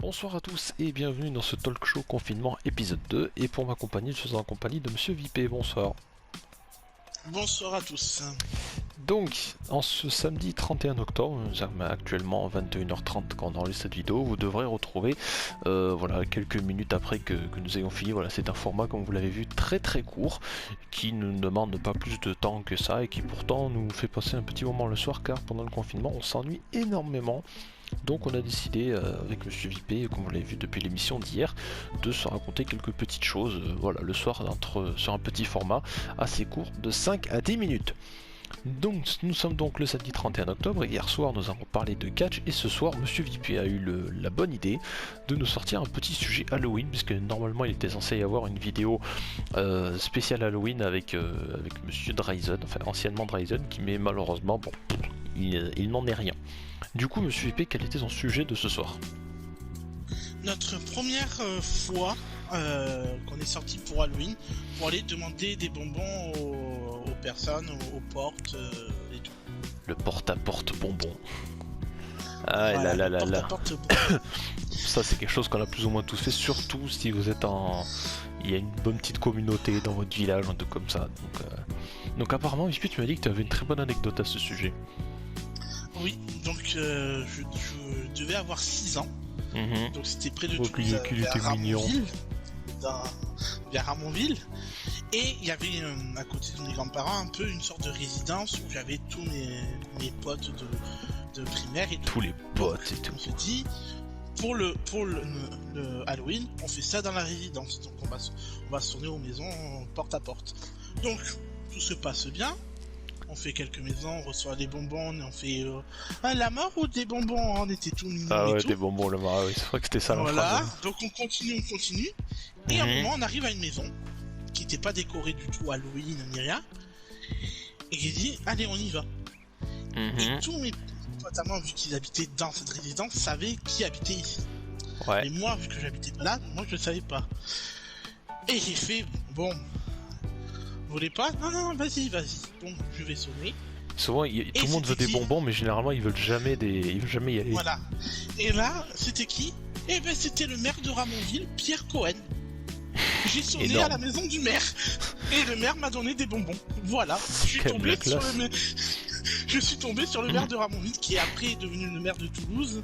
Bonsoir à tous et bienvenue dans ce talk show confinement épisode 2. Et pour m'accompagner, je suis en compagnie de Monsieur Vipé. Bonsoir. Bonsoir à tous. Donc, en ce samedi 31 octobre, actuellement 21h30 quand on enregistre cette vidéo, vous devrez retrouver, voilà, quelques minutes après que nous ayons fini. Voilà, c'est un format, comme vous l'avez vu, très très court, qui ne demande pas plus de temps que ça et qui pourtant nous fait passer un petit moment le soir, car pendant le confinement, on s'ennuie énormément. Donc on a décidé avec Monsieur Vipé, comme vous l'avez vu depuis l'émission d'hier, de se raconter quelques petites choses voilà, le soir sur un petit format assez court de 5 à 10 minutes. Donc nous sommes donc le samedi 31 octobre et hier soir nous avons parlé de catch et ce soir Monsieur Vipé a eu la bonne idée de nous sortir un petit sujet Halloween, puisque normalement il était censé y avoir une vidéo spéciale Halloween avec Monsieur Dryzen, enfin anciennement Dryzen, mais malheureusement bon, il n'en est rien. Du coup, Monsieur Vipé, quel était son sujet de ce soir? Notre première fois qu'on est sorti pour Halloween, pour aller demander des bonbons aux personnes, aux portes et tout. Le porte-à-porte bonbon. Ah Voilà, là là là là. porte-à-porte Ça c'est quelque chose qu'on a plus ou moins tous fait, surtout si vous êtes il y a une bonne petite communauté dans votre village, un truc comme ça. Donc apparemment, Vipé, tu m'as dit que tu avais une très bonne anecdote à ce sujet. Oui, donc je devais avoir 6 ans. Donc c'était près de Toulouse, vers Ramonville. Et il y avait à côté de mes grands-parents un peu une sorte de résidence où j'avais tous mes potes de primaire et tous les potes et tout. On se dit pour le Halloween, on fait ça dans la résidence. Donc on va se tourner aux maisons porte à porte. Donc tout se passe bien. On fait quelques maisons, on reçoit des bonbons, on fait la mort ou des bonbons, on était tout mignons. Ah ouais, et tout. des bonbons le mort, oui, c'est vrai que c'était ça. Voilà, donc on continue. Et à un moment, on arrive à une maison qui n'était pas décorée du tout Halloween ni rien. Et j'ai dit, allez, on y va. Et tous mes potes à moi, vu qu'ils habitaient dans cette résidence, savaient qui habitait ici. Ouais. Et moi, vu que j'habitais pas là, moi je ne savais pas. Et j'ai fait, bon... Vous voulez pas? Non, vas-y. Donc je vais sonner. Souvent, tout le monde veut des bonbons, mais généralement ils veulent jamais y aller. Voilà. Et là, c'était qui? Eh ben, c'était le maire de Ramonville, Pierre Cohen. J'ai sonné à la maison du maire. Et le maire m'a donné des bonbons. Voilà. Je suis tombé sur le maire de Ramonville, qui est après devenu le maire de Toulouse.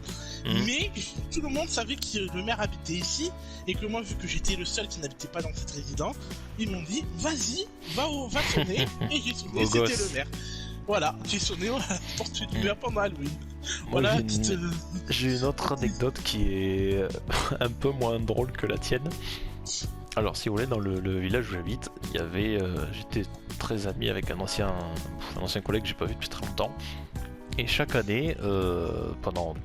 Mais tout le monde savait que le maire habitait ici. Et que moi, vu que j'étais le seul qui n'habitait pas dans cette résidence, ils m'ont dit, vas-y, va sonner. Et j'ai sonné, c'était le maire. Voilà, j'ai sonné à la porte du maire pendant Halloween. Voilà, j'ai une autre anecdote qui est un peu moins drôle que la tienne. Alors, si vous voulez, dans le village où j'habite, il y avait, j'étais très ami avec un ancien collègue que j'ai pas vu depuis très longtemps. Et chaque année, pendant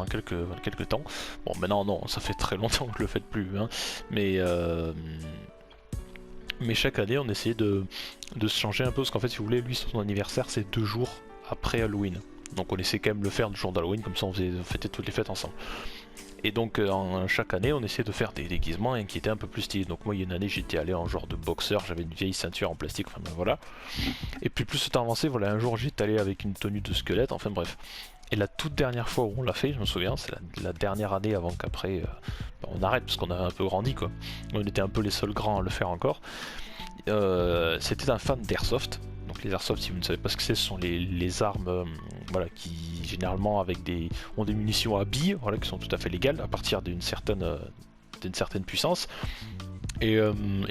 quelques temps, bon maintenant non, ça fait très longtemps que je le fais plus, hein, mais chaque année on essayait de se changer un peu, parce qu'en fait si vous voulez, lui son anniversaire c'est 2 jours après Halloween, donc on essaie quand même de le faire le jour d'Halloween, comme ça on fêtait toutes les fêtes ensemble. Et donc chaque année on essayait de faire des déguisements qui étaient un peu plus stylés. Donc moi il y a une année j'étais allé en genre de boxeur, j'avais une vieille ceinture en plastique, enfin ben, voilà. Et puis plus le temps avancé, voilà, un jour j'étais allé avec une tenue de squelette, enfin bref. Et la toute dernière fois où on l'a fait, je me souviens, c'est la dernière année avant qu'après on arrête, parce qu'on a un peu grandi quoi. On était un peu les seuls grands à le faire encore. C'était un fan d'airsoft. Donc les airsoft, si vous ne savez pas ce que c'est, ce sont les armes voilà, qui généralement ont des munitions à billes, voilà, qui sont tout à fait légales à partir d'une certaine puissance. Et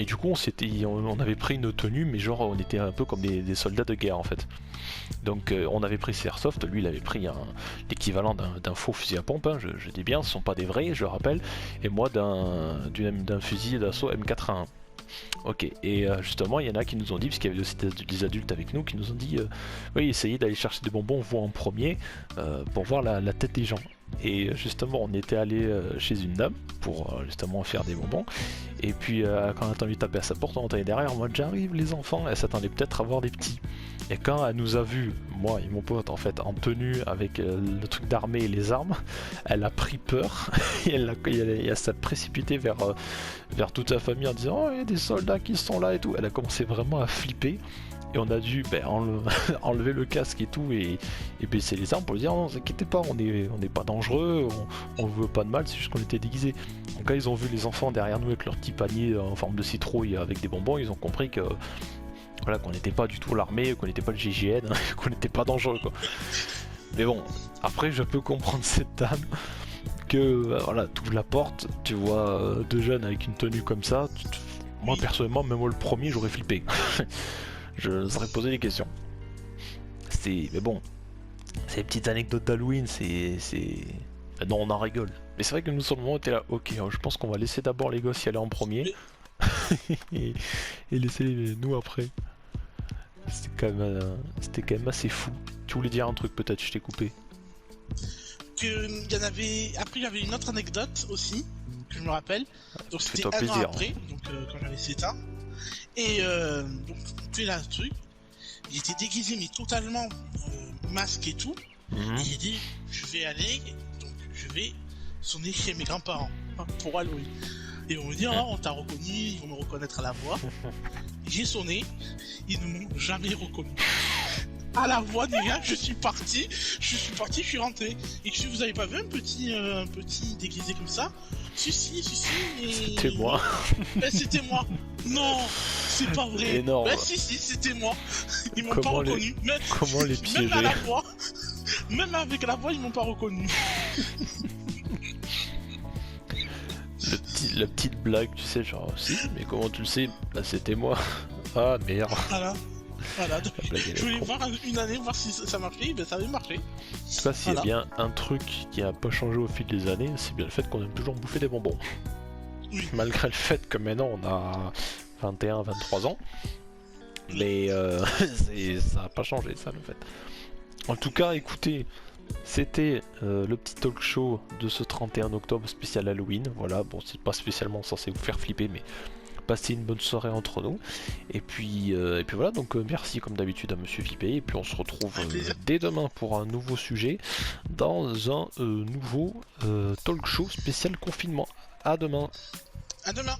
du coup on avait pris une tenue, mais genre on était un peu comme des soldats de guerre en fait. Donc on avait pris ces airsoft, lui il avait pris l'équivalent d'un faux fusil à pompe, hein, je dis bien, ce sont pas des vrais, je le rappelle, et moi d'un fusil d'assaut M4A1. Ok, et justement il y en a qui nous ont dit, parce qu'il y avait aussi des adultes avec nous, qui nous ont dit oui, essayez d'aller chercher des bonbons vous en premier pour voir la tête des gens. Et justement on était allé chez une dame pour justement faire des bonbons, et puis quand on a entendu taper à sa porte, on entendait derrière en mode j'arrive les enfants, elle s'attendait peut-être à voir des petits. Et quand elle nous a vu, moi et mon pote en fait, en tenue avec le truc d'armée et les armes, elle a pris peur et elle s'est précipitée vers toute sa famille en disant oh il y a des soldats qui sont là et tout. Elle a commencé vraiment à flipper. Et on a dû enlever le casque et tout et baisser les armes pour lui dire non, ne vous inquiétez pas, on n'est pas dangereux, on veut pas de mal, c'est juste qu'on était déguisés. Donc là ils ont vu les enfants derrière nous avec leur petit panier en forme de citrouille avec des bonbons, ils ont compris que voilà, qu'on n'était pas du tout l'armée, qu'on n'était pas le GIGN, qu'on n'était pas dangereux quoi. Mais bon, après je peux comprendre cette dame que voilà, tu ouvres la porte, tu vois deux jeunes avec une tenue comme ça, moi personnellement, même moi le premier j'aurais flippé. Je serais posé des questions. Mais bon, ces petites anecdotes d'Halloween, non, on en rigole. Mais c'est vrai que nous sur le moment on était là, ok, je pense qu'on va laisser d'abord les gosses y aller en premier et laisser nous après. C'était quand même assez fou. Tu voulais dire un truc peut-être, je t'ai coupé. Il y en avait... Après il y avait une autre anecdote aussi, que je me rappelle. Donc c'était un an après, donc quand j'avais 7 ans. Et donc tu es là, ce truc. Il était déguisé mais totalement masque et tout. Et il a dit je vais sonner chez mes grands-parents pour Halloween. Et on me dit oh, on t'a reconnu, ils vont me reconnaître à la voix. J'ai sonné, ils ne m'ont jamais reconnu. À la voix ni rien, je suis parti, je suis rentré. Et si vous avez pas vu un petit déguisé comme ça? Si, mais... C'était moi. Ben, c'était moi. Non, c'est pas vrai. Énorme. Ben si, c'était moi. Ils m'ont pas reconnu. Comment les piéger? Même à la voix, même avec la voix, ils m'ont pas reconnu. La petite blague, tu sais, genre, si, mais comment tu le sais? Bah c'était moi. Ah merde. Voilà, donc, je voulais voir une année, voir si ça marchait, ben ça avait marché. En tout cas, s'il y a bien un truc qui a pas changé au fil des années, c'est bien le fait qu'on aime toujours bouffer des bonbons. Oui. Malgré le fait que maintenant on a 21, 23 ans. Mais ça a pas changé, ça, le fait. En tout cas, écoutez, c'était le petit talk show de ce 31 octobre spécial Halloween. Voilà, bon, c'est pas spécialement censé vous faire flipper, mais passer une bonne soirée entre nous. Et puis voilà, donc merci comme d'habitude à Monsieur Vipé. Et puis on se retrouve dès demain pour un nouveau sujet dans un nouveau talk show spécial confinement. À demain. À demain.